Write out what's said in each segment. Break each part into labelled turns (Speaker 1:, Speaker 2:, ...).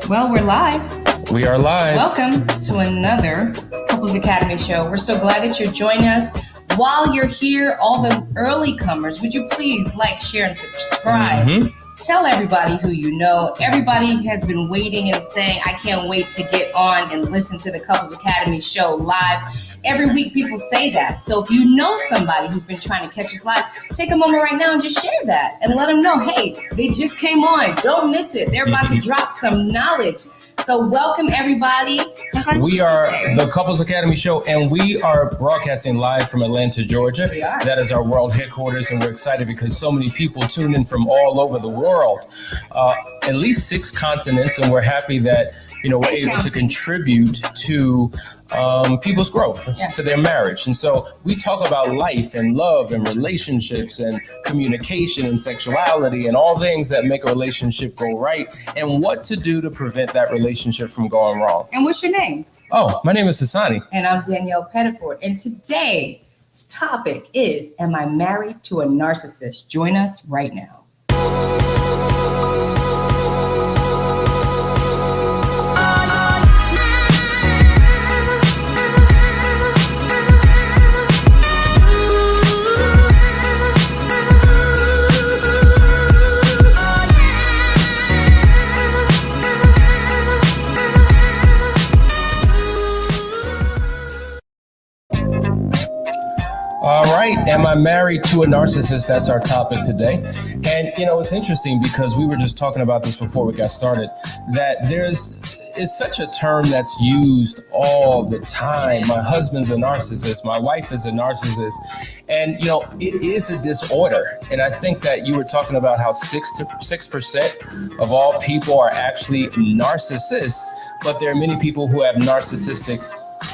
Speaker 1: Well, we're live.
Speaker 2: We are live.
Speaker 1: Welcome to another Couples Academy show. We're so glad that you're joining us. While you're here, all the early comers, would you please like, share, and subscribe? Tell everybody who you know. Everybody has been waiting and saying, I can't wait to get on and listen to the Couples Academy show live. Every week people say that. So if you know somebody who's been trying to catch us live, take a moment right now and just share that and let them know, hey, they just came on. Don't miss it. They're about to drop some knowledge. So welcome, everybody.
Speaker 2: We are the Couples Academy show, and we are broadcasting live from Atlanta, Georgia.
Speaker 1: We are.
Speaker 2: That is our world headquarters, and we're excited because so many people tune in from all over the world, at least 6 continents, and we're happy that we're able to contribute to people's growth, to their marriage. And so we talk about life and love and relationships and communication and sexuality and all things that make a relationship go right and what to do to prevent that relationship from going wrong.
Speaker 1: And what's your name?
Speaker 2: Oh, my name is Hassani.
Speaker 1: And I'm Danielle Pettiford. And today's topic is, am I married to a narcissist? Join us right now.
Speaker 2: All right. Am I married to a narcissist? That's our topic today. And, it's interesting because we were just talking about this before we got started, that is such a term that's used all the time. My husband's a narcissist. My wife is a narcissist. And, it is a disorder. And I think that you were talking about how 6% of all people are actually narcissists, but there are many people who have narcissistic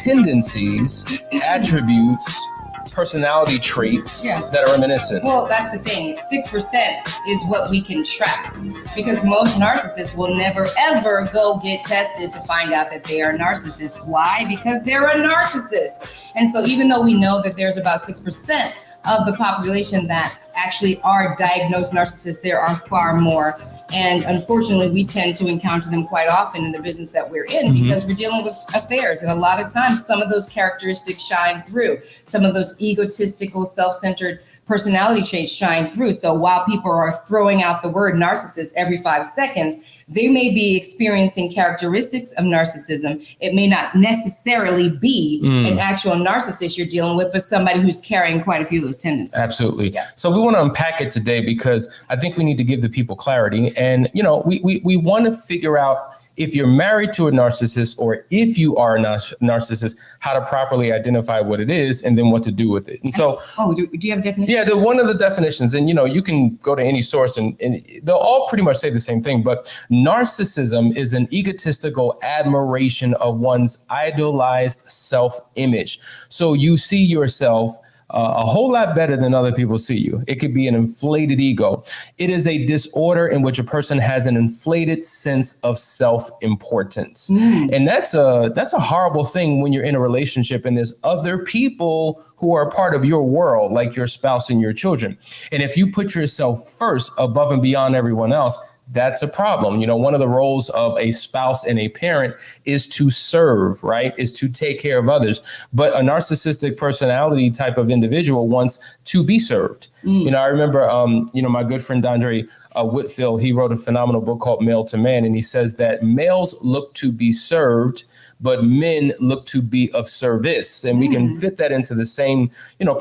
Speaker 2: tendencies, attributes, personality traits that are reminiscent.
Speaker 1: Well, that's the thing. 6% is what we can track, because most narcissists will never, ever go get tested to find out that they are narcissists. Why? Because they're a narcissist. And so even though we know that there's about 6% of the population that actually are diagnosed narcissists, there are far more. And unfortunately, we tend to encounter them quite often in the business that we're in because we're dealing with affairs. And a lot of times, some of those characteristics shine through. Some of those egotistical, self-centered personality traits shine through. So while people are throwing out the word narcissist every 5 seconds, they may be experiencing characteristics of narcissism. It may not necessarily be an actual narcissist you're dealing with, but somebody who's carrying quite a few of those tendencies.
Speaker 2: Absolutely. Yeah. So we want to unpack it today because I think we need to give the people clarity. And, we want to figure out if you're married to a narcissist or if you are a narcissist, how to properly identify what it is and then what to do with it. And so,
Speaker 1: do you have a definition?
Speaker 2: Yeah, one of the definitions, and you can go to any source and they'll all pretty much say the same thing, but narcissism is an egotistical admiration of one's idolized self-image. So you see yourself a whole lot better than other people see you. It could be an inflated ego. It is a disorder in which a person has an inflated sense of self-importance. And that's a horrible thing when you're in a relationship and there's other people who are part of your world, like your spouse and your children. And if you put yourself first above and beyond everyone else, that's a problem. One of the roles of a spouse and a parent is to serve, right? Is to take care of others. But a narcissistic personality type of individual wants to be served. I remember, my good friend Andre Whitfield, he wrote a phenomenal book called Male to Man. And he says that males look to be served, but men look to be of service. And we can fit that into the same,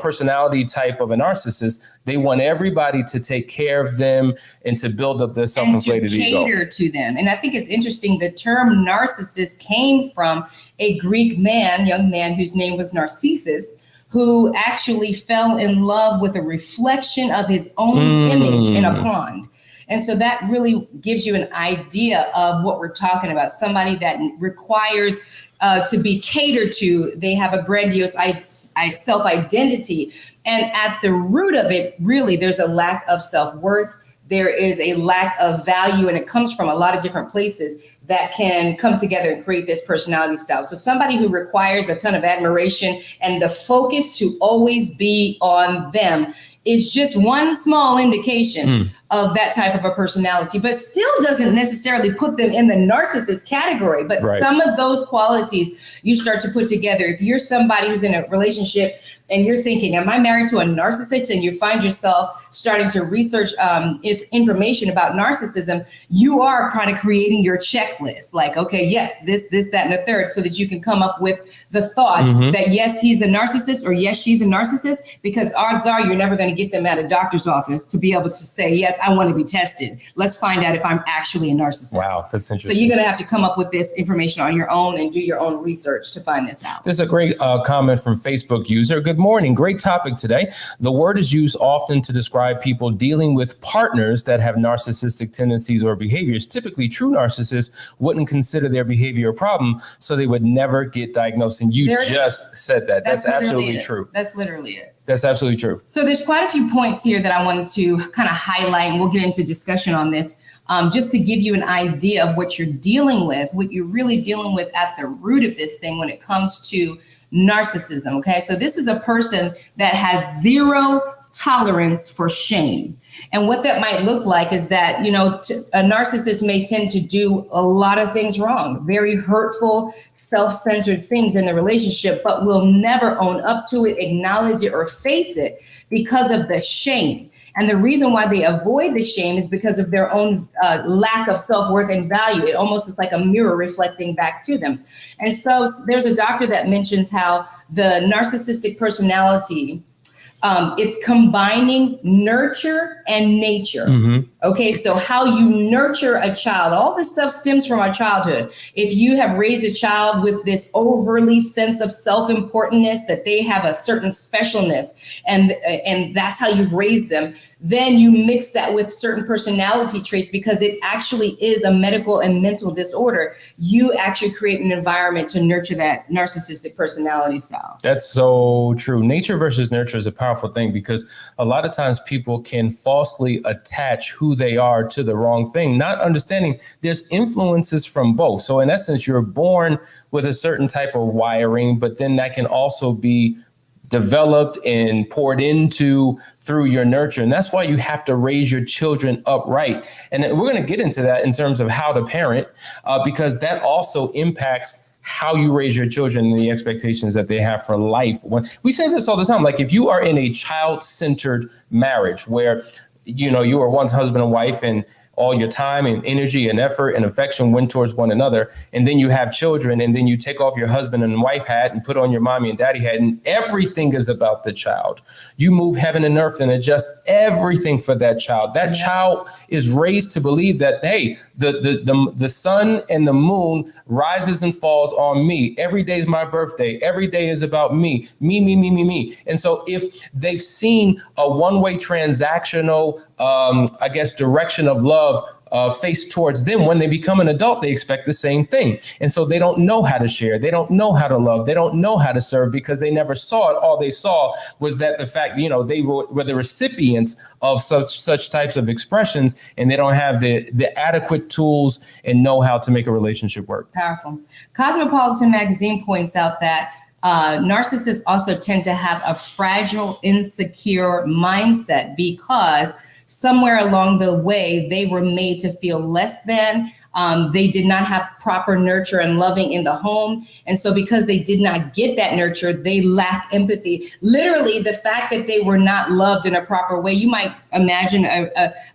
Speaker 2: personality type of a narcissist. They want everybody to take care of them and to build up their self-inflated ego.
Speaker 1: And to cater to them. And I think it's interesting, the term narcissist came from a Greek young man whose name was Narcissus, who actually fell in love with a reflection of his own image in a pond. And so that really gives you an idea of what we're talking about. Somebody that requires to be catered to. They have a grandiose self-identity. And at the root of it, really, there's a lack of self-worth. there is a lack of value, and it comes from a lot of different places that can come together and create this personality style. So somebody who requires a ton of admiration and the focus to always be on them is just one small indication of that type of a personality, but still doesn't necessarily put them in the narcissist category. But some of those qualities you start to put together. If you're somebody who's in a relationship and you're thinking, am I married to a narcissist? And you find yourself starting to research information about narcissism, you are kind of creating your checklist. Like, okay, yes, this, that, and the third, so that you can come up with the thought that yes, he's a narcissist, or yes, she's a narcissist, because odds are you're never going to get them at a doctor's office to be able to say, yes, I want to be tested. Let's find out if I'm actually a narcissist.
Speaker 2: Wow, that's interesting.
Speaker 1: So you're going to have to come up with this information on your own and do your own research to find this out.
Speaker 2: There's a great comment from Facebook user. Good morning. Great topic today. The word is used often to describe people dealing with partners that have narcissistic tendencies or behaviors. Typically, true narcissists wouldn't consider their behavior a problem, so they would never get diagnosed. And you just said that. That's absolutely true.
Speaker 1: That's literally it.
Speaker 2: That's absolutely true.
Speaker 1: So there's quite a few points here that I wanted to kind of highlight, and we'll get into discussion on this, just to give you an idea of what you're dealing with, what you're really dealing with at the root of this thing when it comes to narcissism. Okay, so this is a person that has zero tolerance for shame. And what that might look like is that, you know, a narcissist may tend to do a lot of things wrong, very hurtful, self-centered things in the relationship, but will never own up to it, acknowledge it, or face it because of the shame. And the reason why they avoid the shame is because of their own lack of self-worth and value. It almost is like a mirror reflecting back to them. And so there's a doctor that mentions how the narcissistic personality, it's combining nurture and nature. Okay, so how you nurture a child, all this stuff stems from our childhood. If you have raised a child with this overly sense of self-importantness, that they have a certain specialness, and that's how you've raised them, then you mix that with certain personality traits, because it actually is a medical and mental disorder. You actually create an environment to nurture that narcissistic personality style.
Speaker 2: That's so true. Nature versus nurture is a powerful thing, because a lot of times people can falsely attach who they are to the wrong thing, not understanding there's influences from both. So in essence, you're born with a certain type of wiring, but then that can also be developed and poured into through your nurture. And that's why you have to raise your children upright. And we're going to get into that in terms of how to parent, because that also impacts how you raise your children and the expectations that they have for life. We say this all the time, like if you are in a child-centered marriage where, you know, you were once husband and wife and all your time and energy and effort and affection went towards one another, and then you have children, and then you take off your husband and wife hat and put on your mommy and daddy hat, and everything is about the child. You move heaven and earth and adjust everything for that child. That child is raised to believe that, hey, the sun and the moon rises and falls on me. Every day is my birthday. Every day is about me. Me. And so if they've seen a one-way transactional, direction of love faced towards them, when they become an adult, they expect the same thing. And so they don't know how to share. They don't know how to love. They don't know how to serve, because they never saw it. All they saw was that the fact, you know, they were the recipients of such types of expressions, and they don't have the adequate tools and know how to make a relationship work.
Speaker 1: Powerful. Cosmopolitan magazine points out that narcissists also tend to have a fragile, insecure mindset, because somewhere along the way, they were made to feel less than. They did not have proper nurture and loving in the home. And so because they did not get that nurture, they lack empathy. Literally, the fact that they were not loved in a proper way, you might imagine,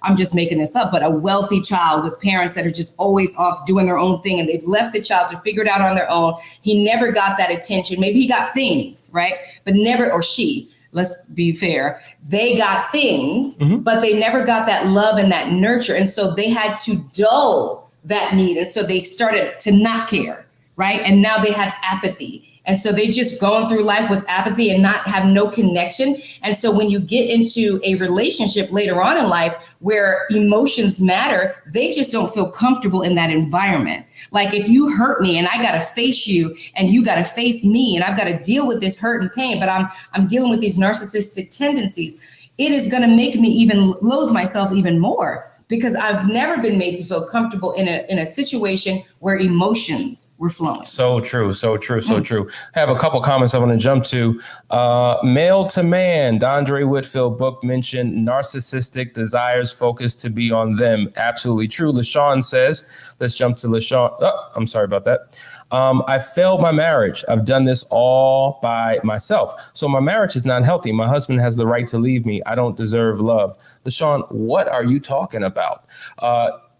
Speaker 1: I'm just making this up, but a wealthy child with parents that are just always off doing their own thing, and they've left the child to figure it out on their own. He never got that attention. Maybe he got things, right? But never, or she. Let's be fair. They got things, but they never got that love and that nurture. And so they had to dull that need. And so they started to not care, right? And now they have apathy. And so they just going through life with apathy and not have no connection. And so when you get into a relationship later on in life where emotions matter, they just don't feel comfortable in that environment. Like if you hurt me and I got to face you and you got to face me and I've got to deal with this hurt and pain, but I'm dealing with these narcissistic tendencies. it is going to make me even loathe myself even more, because I've never been made to feel comfortable in a situation where emotions were flowing.
Speaker 2: So true. I have a couple comments I want to jump to. Male to man, Dondre Whitfield book mentioned narcissistic desires focused to be on them. Absolutely true. LaShawn says, let's jump to LaShawn. Oh, I'm sorry about that. I failed my marriage. I've done this all by myself. So my marriage is not healthy. My husband has the right to leave me. I don't deserve love. LaShawn, what are you talking about?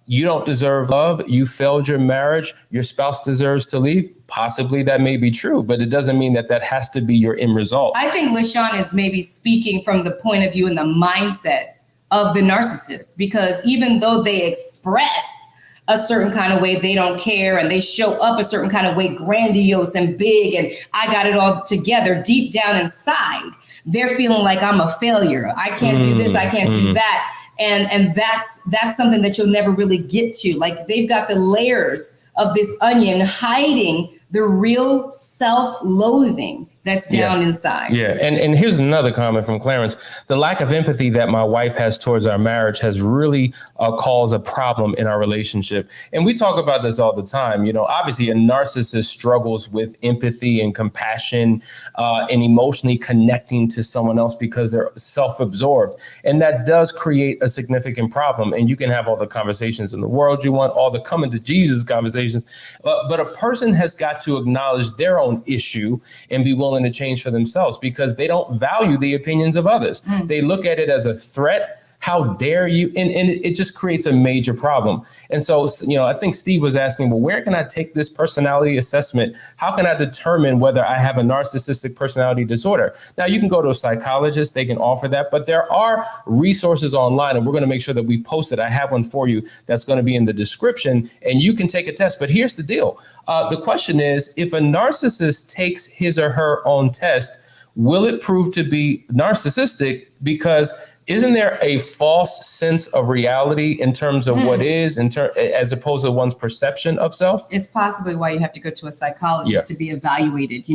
Speaker 2: You don't deserve love. You failed your marriage. Your spouse deserves to leave. Possibly that may be true, but it doesn't mean that has to be your end result.
Speaker 1: I think LaShawn is maybe speaking from the point of view and the mindset of the narcissist, because even though they express a certain kind of way, they don't care, and they show up a certain kind of way, grandiose and big, and I got it all together, deep down inside, they're feeling like I'm a failure. I can't do this. I can't do that. And that's something that you'll never really get to. Like, they've got the layers of this onion hiding the real self-loathing that's down inside.
Speaker 2: Yeah. And here's another comment from Clarence. The lack of empathy that my wife has towards our marriage has really caused a problem in our relationship. And we talk about this all the time. Obviously a narcissist struggles with empathy and compassion and emotionally connecting to someone else because they're self-absorbed. And that does create a significant problem. And you can have all the conversations in the world you want, all the coming to Jesus conversations. But a person has got to acknowledge their own issue and be willing to change for themselves, because they don't value the opinions of others. They look at it as a threat. How dare you? And it just creates a major problem. And so, I think Steve was asking, well, where can I take this personality assessment? How can I determine whether I have a narcissistic personality disorder? Now, you can go to a psychologist. They can offer that. But there are resources online, and we're going to make sure that we post it. I have one for you that's going to be in the description, and you can take a test. But here's the deal. The question is, if a narcissist takes his or her own test, will it prove to be narcissistic? Because isn't there a false sense of reality in terms of what is, as opposed to one's perception of self? It's
Speaker 1: possibly why you have to go to a psychologist to be evaluated.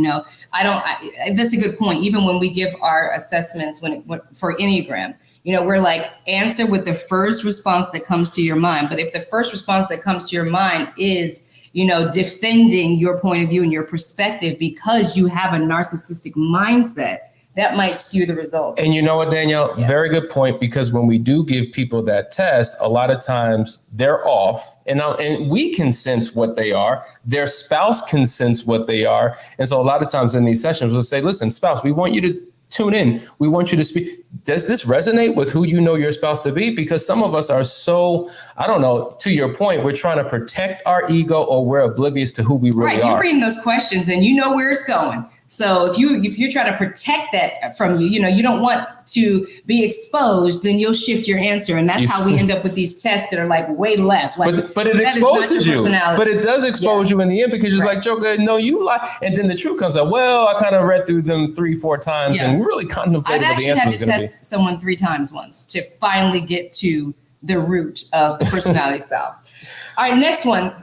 Speaker 1: That's a good point. Even when we give our assessments for Enneagram, we're like, answer with the first response that comes to your mind. But if the first response that comes to your mind is, defending your point of view and your perspective because you have a narcissistic mindset, that might skew the results. And you know what, Danielle? Very good point, because when we do give people that test, a lot of times they're off, and we can sense what they are. Their spouse can sense what they are. And so a lot of times in these sessions, we'll say, listen, spouse, we want you to tune in. We want you to speak. Does this resonate with who you know your spouse to be? Because some of us are so, I don't know, to your point, we're trying to protect our ego, or we're oblivious to who we really are. You're reading those questions and you know where it's going. So if you're trying to protect that from you, you don't want to be exposed, then you'll shift your answer. And that's how we end up with these tests that are like way left. Like, but it exposes you. But it does expose you in the end, because you're like, Joker, no, you lie. And then the truth comes out, well, I kind of read through them 3-4 times and really contemplated what the answer was going to be. I've actually had to test someone 3 times once to finally get to the root of the personality style. All right, next one.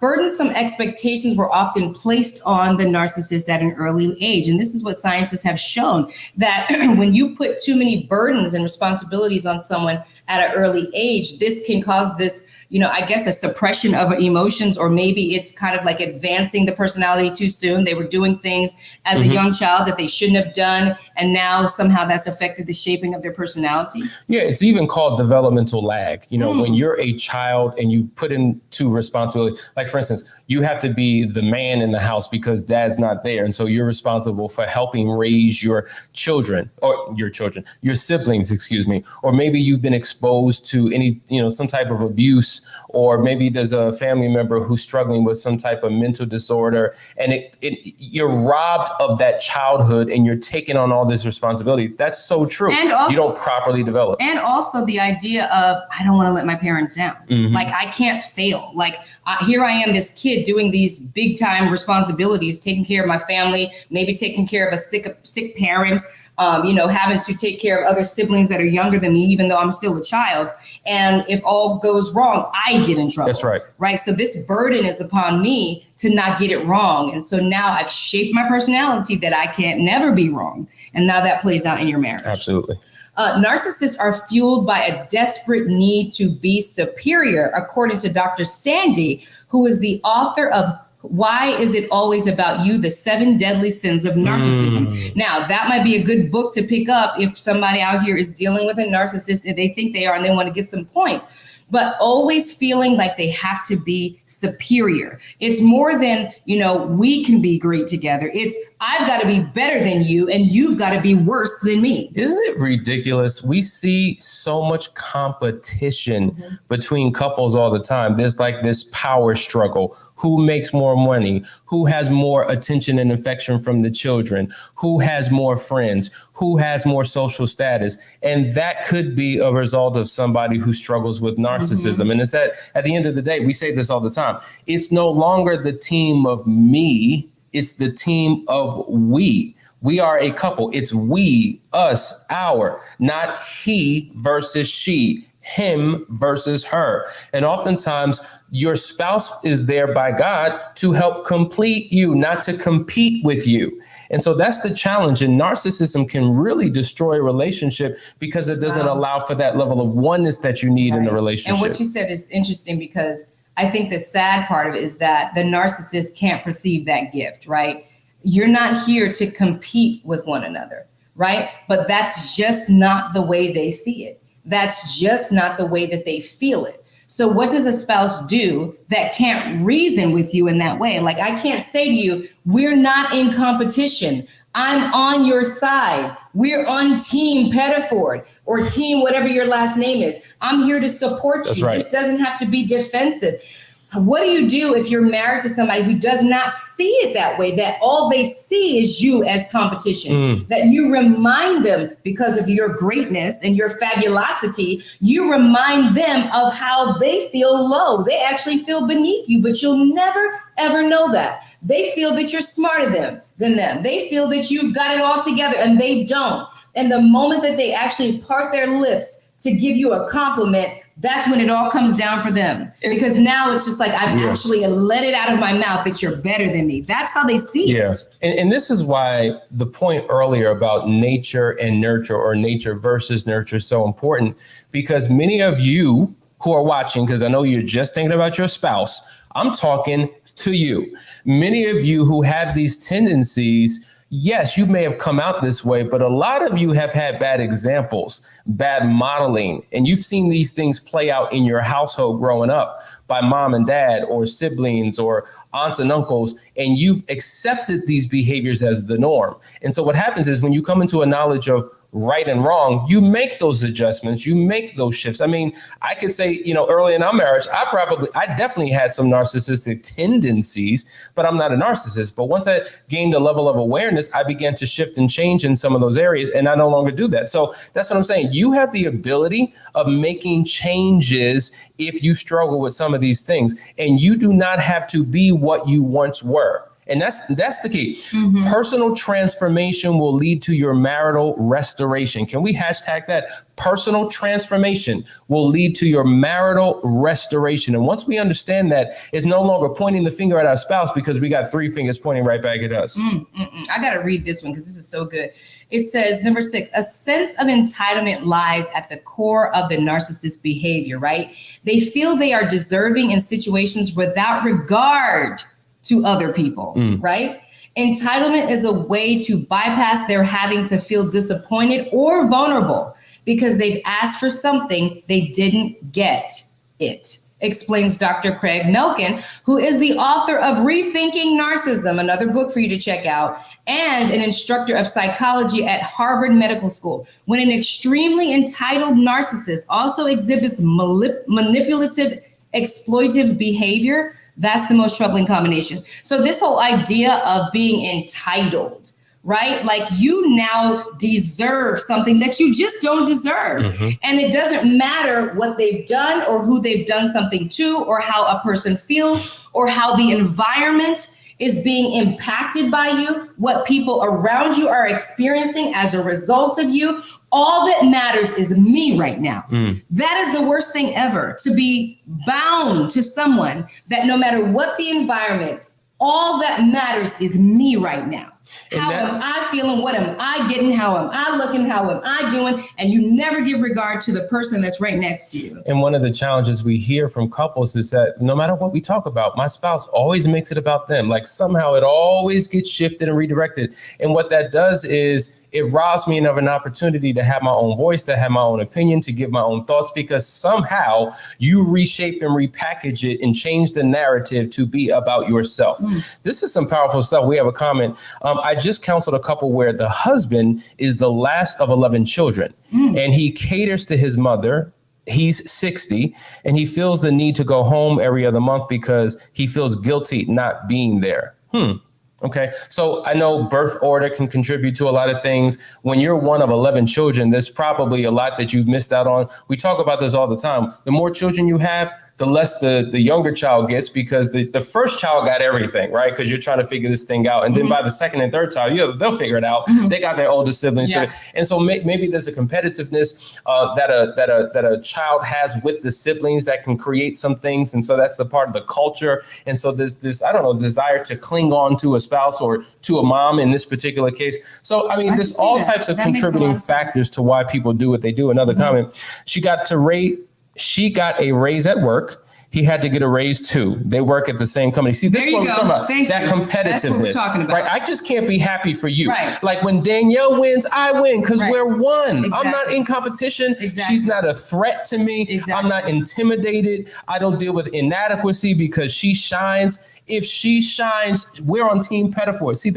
Speaker 1: Burdensome expectations were often placed on the narcissist at an early age. And this is what scientists have shown, that when you put too many burdens and responsibilities on someone at an early age, this can cause this, I guess, a suppression of emotions, or maybe it's kind of like advancing the personality too soon. They were doing things as a young child that they shouldn't have done, and now somehow that's affected the shaping of their personality. Yeah, it's even called developmental lag. When you're a child and you put into responsibility, like for instance, you have to be the man in the house because dad's not there. And so you're responsible for helping raise your children, or your siblings, or maybe you've been exposed to any, some type of abuse, or maybe there's a family member who's struggling with some type of mental disorder, and you're robbed of that childhood and you're taking on all this responsibility. That's so true. And also, you don't properly develop. And also the idea of, I don't want to let my parents down. Like, I can't fail. Like, here I am, this kid doing these big time responsibilities, taking care of my family, maybe taking care of a sick parent, having to take care of other siblings that are younger than me, even though I'm still a child. And if all goes wrong, I get in trouble.
Speaker 2: That's right.
Speaker 1: Right. So this burden is upon me to not get it wrong. And so now I've shaped my personality that I can't never be wrong. And now that plays out in your marriage.
Speaker 2: Absolutely.
Speaker 1: Narcissists are fueled by a desperate need to be superior, according to Dr. Sandy, who is the author of Why Is It Always About You? The 7 Deadly Sins of Narcissism. Now, that might be a good book to pick up if somebody out here is dealing with a narcissist and they think they are and they want to get some points. But always feeling like they have to be superior. It's more than, we can be great together. It's I've got to be better than you and you've got to be worse than me.
Speaker 2: Isn't it ridiculous? We see so much competition between couples all the time. There's like this power struggle. Who makes more money? Who has more attention and affection from the children? Who has more friends? Who has more social status? And that could be a result of somebody who struggles with narcissism. And it's at the end of the day, we say this all the time. It's no longer the team of me. It's the team of we. We are a couple. It's we, us, our, not he versus she. Him versus her. And oftentimes your spouse is there by God to help complete you, not to compete with you. And so that's the challenge. And narcissism can really destroy a relationship because it doesn't allow for that level of oneness that you need in a relationship.
Speaker 1: And what you said is interesting because I think the sad part of it is that the narcissist can't perceive that gift, right? You're not here to compete with one another, right? But that's just not the way they see it. That's just not the way that they feel it. So what does a spouse do that can't reason with you in that way? Like, I can't say to you, we're not in competition. I'm on your side. We're on team Pettiford or team whatever your last name is. I'm here to support you.
Speaker 2: Right.
Speaker 1: This doesn't have to be defensive. What do you do if you're married to somebody who does not see it that way, that all they see is you as competition, that you remind them because of your greatness and your fabulosity, you remind them of how they feel low. They actually feel beneath you, but you'll never, ever know that. They feel that you're smarter than them. They feel that you've got it all together and they don't. And the moment that they actually part their lips to give you a compliment, that's when it all comes down for them. Because now it's just like, I've actually let it out of my mouth that you're better than me. That's how they see it.
Speaker 2: And this is why the point earlier about nature and nurture, or nature versus nurture, is so important. Because many of you who are watching, because I know you're just thinking about your spouse, I'm talking to you. Many of you who have these tendencies, yes, you may have come out this way, but a lot of you have had bad examples, bad modeling, and you've seen these things play out in your household growing up by mom and dad or siblings or aunts and uncles, and you've accepted these behaviors as the norm. And so what happens is when you come into a knowledge of right and wrong, you make those adjustments, you make those shifts. I mean, I could say, early in our marriage, I definitely had some narcissistic tendencies, but I'm not a narcissist. But once I gained a level of awareness, I began to shift and change in some of those areas, and I no longer do that. So that's what I'm saying. You have the ability of making changes if you struggle with some of these things, and you do not have to be what you once were. And that's the key. Personal transformation will lead to your marital restoration. Can we hashtag that? Personal transformation will lead to your marital restoration. And once we understand that, it's no longer pointing the finger at our spouse because we got 3 fingers pointing right back at us.
Speaker 1: I got to read this one because this is so good. It says, number 6, a sense of entitlement lies at the core of the narcissist behavior, right? They feel they are deserving in situations without regard to other people, right? Entitlement is a way to bypass their having to feel disappointed or vulnerable because they've asked for something they didn't get it, explains Dr. Craig Melkin, who is the author of Rethinking Narcissism, another book for you to check out, and an instructor of psychology at Harvard Medical School. When an extremely entitled narcissist also exhibits manipulative, exploitive behavior, that's the most troubling combination. So this whole idea of being entitled, right? Like you now deserve something that you just don't deserve. And it doesn't matter what they've done or who they've done something to or how a person feels or how the environment is being impacted by you, what people around you are experiencing as a result of you. All that matters is me right now. That is the worst thing ever, to be bound to someone that no matter what the environment, all that matters is me right now. How am I feeling? What am I getting? How am I looking? How am I doing? And you never give regard to the person that's right next to you.
Speaker 2: And one of the challenges we hear from couples is that no matter what we talk about, my spouse always makes it about them. Like somehow it always gets shifted and redirected. And what that does is it robs me of an opportunity to have my own voice, to have my own opinion, to give my own thoughts, because somehow you reshape and repackage it and change the narrative to be about yourself. This is some powerful stuff. We have a comment. I just counseled a couple where the husband is the last of 11 children and he caters to his mother. He's 60 and he feels the need to go home every other month because he feels guilty not being there. Okay, so I know birth order can contribute to a lot of things. When you're one of 11 children, there's probably a lot that you've missed out on. We talk about this all the time. The more children you have, the less the younger child gets, because the first child got everything, right? Because you're trying to figure this thing out. And then by the second and third child, they'll figure it out. They got their older siblings. Yeah. And so maybe there's a competitiveness that a child has with the siblings that can create some things. And so that's the part of the culture. And so there's this, I don't know, desire to cling on to a spouse or to a mom in this particular case. So, I mean, there's all types of contributing factors to why people do what they do. Another comment, she got a raise at work. He had to get a raise too. They work at the same company. See, this is what we're talking about. That competitiveness. That's what we're talking about. Right? I just can't be happy for you. Right. Like when Danielle wins, I win because we're one. Exactly. I'm not in competition. Exactly. She's not a threat to me. Exactly. I'm not intimidated. I don't deal with inadequacy because she shines. If she shines, we're on Team Pettifor. See,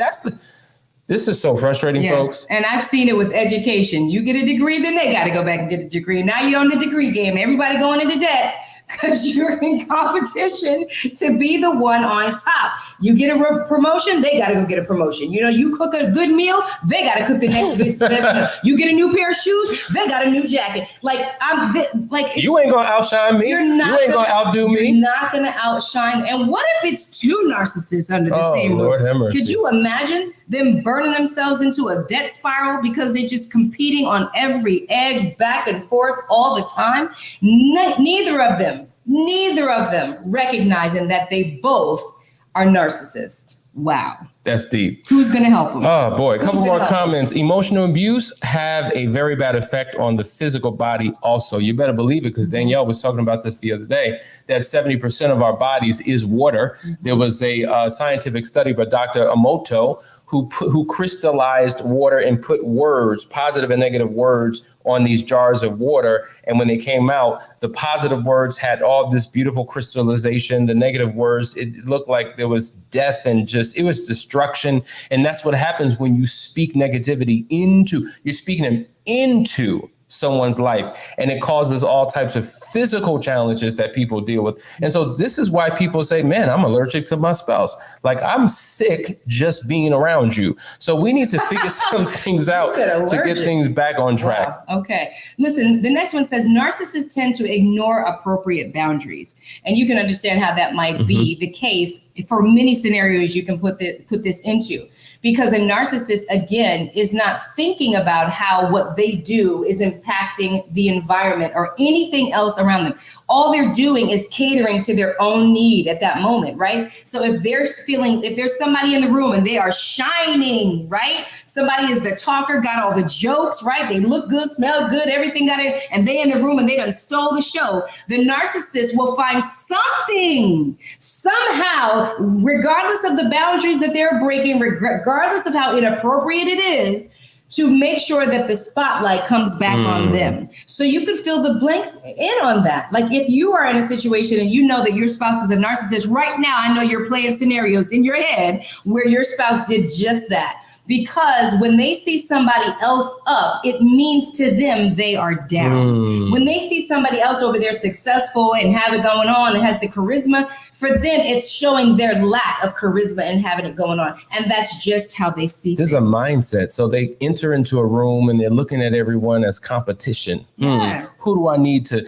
Speaker 2: this is so frustrating, folks.
Speaker 1: And I've seen it with education. You get a degree, then they got to go back and get a degree. Now you're on the degree game. Everybody going into debt because you're in competition to be the one on top. You get a promotion, they got to go get a promotion. You know, you cook a good meal, they got to cook the next best meal. You get a new pair of shoes, they got a new jacket.
Speaker 2: You ain't gonna outshine me. You ain't gonna outdo me.
Speaker 1: You're not gonna outshine. And what if it's two narcissists under the same roof?
Speaker 2: Lord have mercy.
Speaker 1: Could you imagine them burning themselves into a debt spiral because they're just competing on every edge, back and forth all the time? Neither of them recognizing that they both are narcissists. Wow.
Speaker 2: That's deep.
Speaker 1: Who's going to help them?
Speaker 2: Oh, boy. A couple more comments. Emotional abuse have a very bad effect on the physical body also. You better believe it, because Danielle was talking about this the other day, that 70% of our bodies is water. There was a scientific study by Dr. Emoto who crystallized water and put words, positive and negative words, on these jars of water. And when they came out, the positive words had all this beautiful crystallization. The negative words, it looked like there was death and it was destruction. And that's what happens when you speak negativity you're speaking them into someone's life, and it causes all types of physical challenges that people deal with. And so this is why people say, man, I'm allergic to my spouse. Like, I'm sick just being around you. So we need to figure some things out to get things back on track.
Speaker 1: Wow. Okay. Listen, the next one says narcissists tend to ignore appropriate boundaries. And you can understand how that might be the case for many scenarios you can put this into. Because a narcissist, again, is not thinking about how what they do is impacting the environment or anything else around them. All they're doing is catering to their own need at that moment, right? So if there's somebody in the room and they are shining, right? Somebody is the talker, got all the jokes, right? They look good, smell good, everything got it, and they in the room and they done stole the show. The narcissist will find something, somehow, regardless of the boundaries that they're breaking, regardless of how inappropriate it is, to make sure that the spotlight comes back on them. So you could fill the blanks in on that. Like if you are in a situation and you know that your spouse is a narcissist, right now, I know you're playing scenarios in your head where your spouse did just that. Because when they see somebody else up, it means to them they are down. When they see somebody else over there successful and have it going on and has the charisma, for them, it's showing their lack of charisma and having it going on. And that's just how they see
Speaker 2: There's
Speaker 1: things.
Speaker 2: a mindset. So they enter into a room and they're looking at everyone as competition.
Speaker 1: Yes.
Speaker 2: Who do I need to,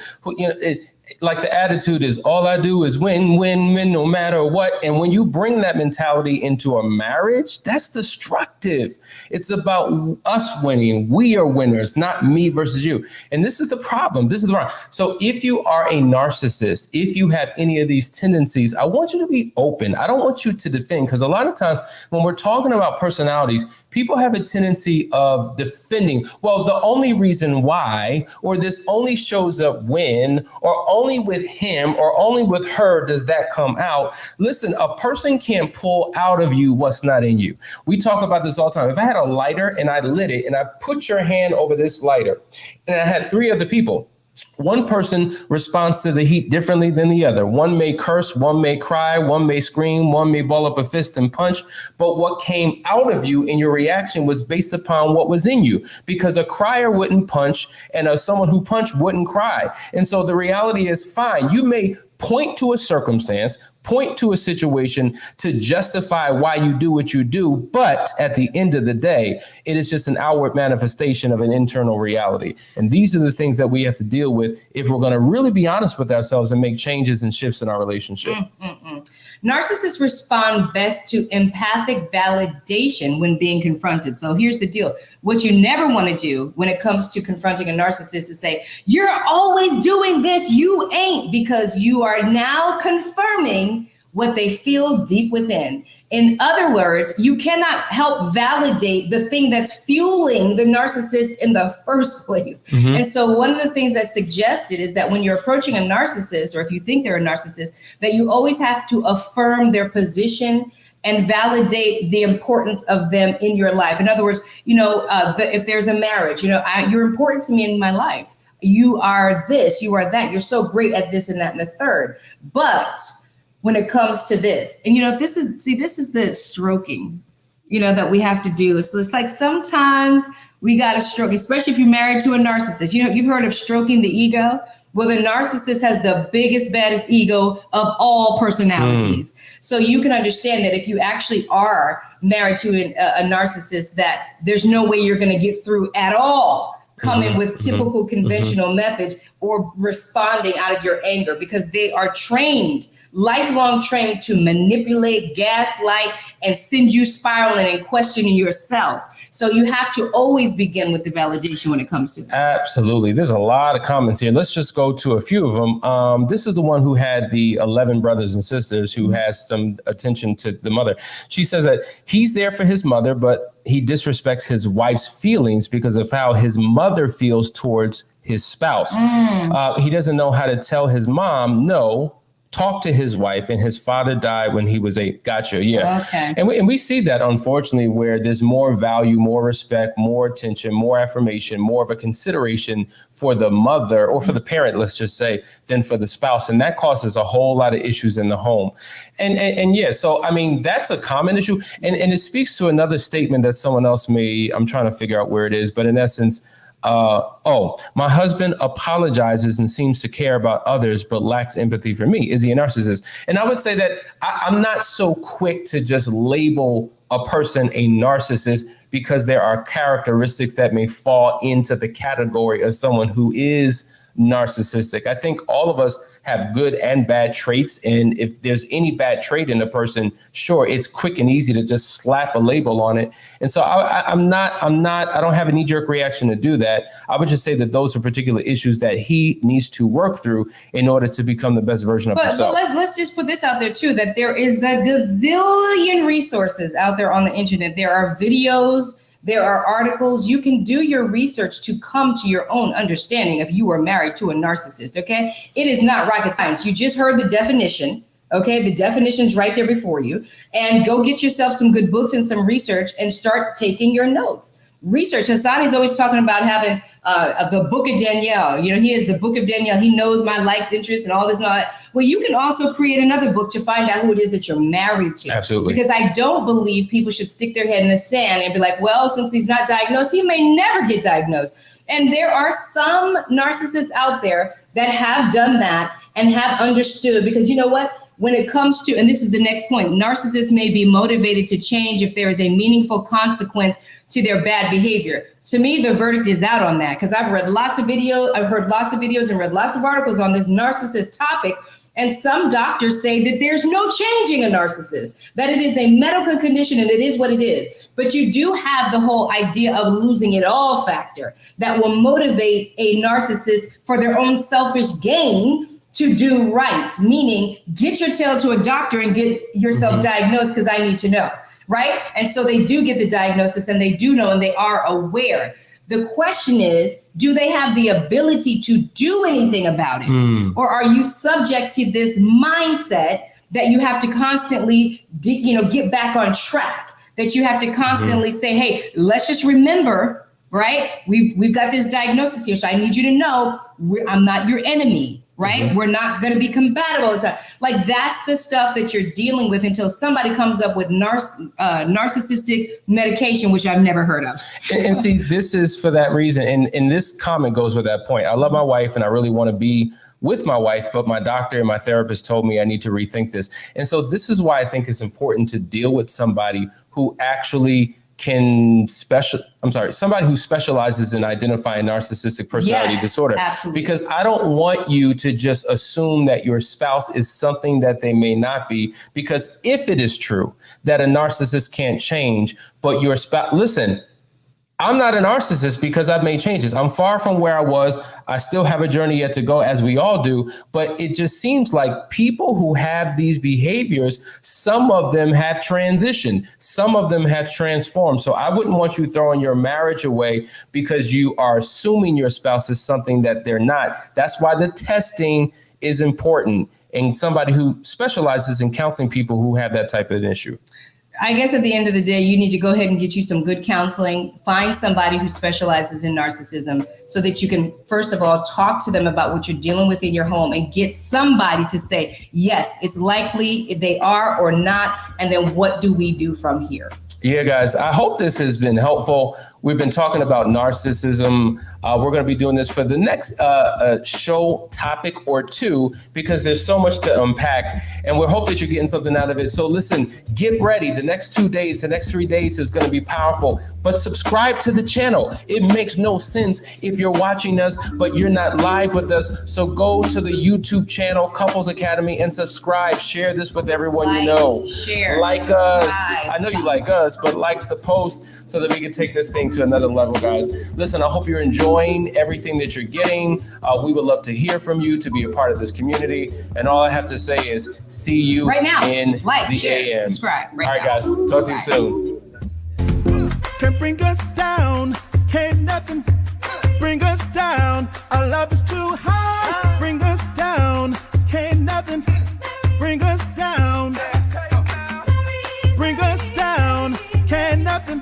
Speaker 2: like the attitude is all I do is win, win, win, no matter what. And when you bring that mentality into a marriage, that's destructive. It's about us winning. We are winners, not me versus you. And this is the problem. This is the problem. So if you are a narcissist, if you have any of these tendencies, I want you to be open. I don't want you to defend, because a lot of times when we're talking about personalities, people have a tendency of defending. Well, the only reason why, or this only shows up when, or only with him or only with her does that come out. Listen, a person can't pull out of you what's not in you. We talk about this all the time. If I had a lighter and I lit it and I put your hand over this lighter and I had 3 other people, one person responds to the heat differently than the other. One may curse, one may cry, one may scream, one may ball up a fist and punch. But what came out of you in your reaction was based upon what was in you, because a crier wouldn't punch and someone who punched wouldn't cry. And so the reality is, fine, you may point to a circumstance, point to a situation to justify why you do what you do. But at the end of the day, it is just an outward manifestation of an internal reality. And these are the things that we have to deal with if we're going to really be honest with ourselves and make changes and shifts in our relationship.
Speaker 1: Narcissists respond best to empathic validation when being confronted. So here's the deal. What you never want to do when it comes to confronting a narcissist is say, you're always doing this, you ain't, because you are now confirming what they feel deep within. In other words, you cannot help validate the thing that's fueling the narcissist in the first place. And so one of the things that's suggested is that when you're approaching a narcissist, or if you think they're a narcissist, that you always have to affirm their position and validate the importance of them in your life. In other words, if there's a marriage, you're important to me in my life. You are this, you are that. You're so great at this and that and the third. But when it comes to this, and this is the stroking, that we have to do. So it's like sometimes we got to stroke, especially if you're married to a narcissist. You've heard of stroking the ego. Well, the narcissist has the biggest, baddest ego of all personalities. So you can understand that if you actually are married to a narcissist, that there's no way you're going to get through at all coming with typical conventional methods or responding out of your anger, because they are trained, lifelong trained to manipulate, gaslight, and send you spiraling and questioning yourself. So you have to always begin with the validation when it comes to that.
Speaker 2: Absolutely. There's a lot of comments here. Let's just go to a few of them. This is the one who had the 11 brothers and sisters, who has some attention to the mother. She says that he's there for his mother, but he disrespects his wife's feelings because of how his mother feels towards his spouse. He doesn't know how to tell his mom no. Talk to his wife, and his father died when he was 8. Gotcha. Yeah. Okay. And we see that, unfortunately, where there's more value, more respect, more attention, more affirmation, more of a consideration for the mother, or for the parent, let's just say, than for the spouse. And that causes a whole lot of issues in the home. And yeah, so, I mean, that's a common issue. And it speaks to another statement that someone else made. I'm trying to figure out where it is, but in essence, my husband apologizes and seems to care about others, but lacks empathy for me. Is he a narcissist? And I would say that I'm not so quick to just label a person a narcissist, because there are characteristics that may fall into the category of someone who is narcissistic. I think all of us have good and bad traits. And if there's any bad trait in a person, sure, it's quick and easy to just slap a label on it. And so I don't have a knee-jerk reaction to do that. I would just say that those are particular issues that he needs to work through in order to become the best version of himself.
Speaker 1: But let's just put this out there too, that there is a gazillion resources out there on the internet. There are videos, there are articles. You can do your research to come to your own understanding if you are married to a narcissist, okay? It is not rocket science. You just heard the definition, okay? The definition's right there before you. And go get yourself some good books and some research and start taking your notes. Research. Hassani's always talking about having the book of Danielle. He is the book of Danielle. He knows my likes, interests, and all this and all that. Well, you can also create another book to find out who it is that you're married to.
Speaker 2: Absolutely.
Speaker 1: Because I don't believe people should stick their head in the sand and be like, well, since he's not diagnosed, he may never get diagnosed. And there are some narcissists out there that have done that and have understood, because you know what? When it comes to, and this is the next point, narcissists may be motivated to change if there is a meaningful consequence to their bad behavior. To me, the verdict is out on that. because I've read lots of videos, I've heard lots of videos and read lots of articles on this narcissist topic. And some doctors say that there's no changing a narcissist, that it is a medical condition and it is what it is. But you do have the whole idea of losing it all factor that will motivate a narcissist for their own selfish gain to do right, meaning get your tail to a doctor and get yourself diagnosed because I need to know, right? And so they do get the diagnosis and they do know and they are aware. The question is, do they have the ability to do anything about it? Or are you subject to this mindset that you have to constantly, get back on track, that you have to constantly say, hey, let's just remember, right? We've got this diagnosis here. So I need you to know I'm not your enemy. Right? We're not going to be compatible all the time. Like that's the stuff that you're dealing with until somebody comes up with narcissistic medication, which I've never heard of.
Speaker 2: And see, this is for that reason. And this comment goes with that point. I love my wife and I really want to be with my wife, but my doctor and my therapist told me I need to rethink this. And so this is why I think it's important to deal with somebody who actually somebody who specializes in identifying narcissistic personality disorder.
Speaker 1: Absolutely.
Speaker 2: Because I don't want you to just assume that your spouse is something that they may not be. Because if it is true that a narcissist can't change, but your spouse, listen, I'm not a narcissist because I've made changes. I'm far from where I was. I still have a journey yet to go, as we all do. But it just seems like people who have these behaviors, some of them have transitioned. Some of them have transformed. So I wouldn't want you throwing your marriage away because you are assuming your spouse is something that they're not. That's why the testing is important. And somebody who specializes in counseling people who have that type of an issue.
Speaker 1: I guess at the end of the day, you need to go ahead and get you some good counseling. Find somebody who specializes in narcissism so that you can, first of all, talk to them about what you're dealing with in your home and get somebody to say, yes, it's likely they are or not. And then what do we do from here?
Speaker 2: Yeah, guys, I hope this has been helpful. We've been talking about narcissism. We're going to be doing this for the next show topic or two because there's so much to unpack and we hope that you're getting something out of it. So listen, get ready. The next 2 days, the next 3 days is going to be powerful, but subscribe to the channel. It makes no sense if you're watching us, but you're not live with us. So go to the YouTube channel, Couples Academy, and subscribe. Share this with everyone you know.
Speaker 1: Share.
Speaker 2: Like us. I know you like us, but like the post so that we can take this thing to another level, guys. Listen, I hope you're enjoying everything that you're getting. We would love to hear from you, to be a part of this community. And all I have to say is see you
Speaker 1: right now.
Speaker 2: In
Speaker 1: like,
Speaker 2: the
Speaker 1: share,
Speaker 2: AM.
Speaker 1: Subscribe. Right
Speaker 2: all right, guys. Talk to you soon.
Speaker 3: Can't bring us down. Can't nothing bring us down. Our love is too high. Bring us down. Can't nothing bring us down. Bring us down. Can't nothing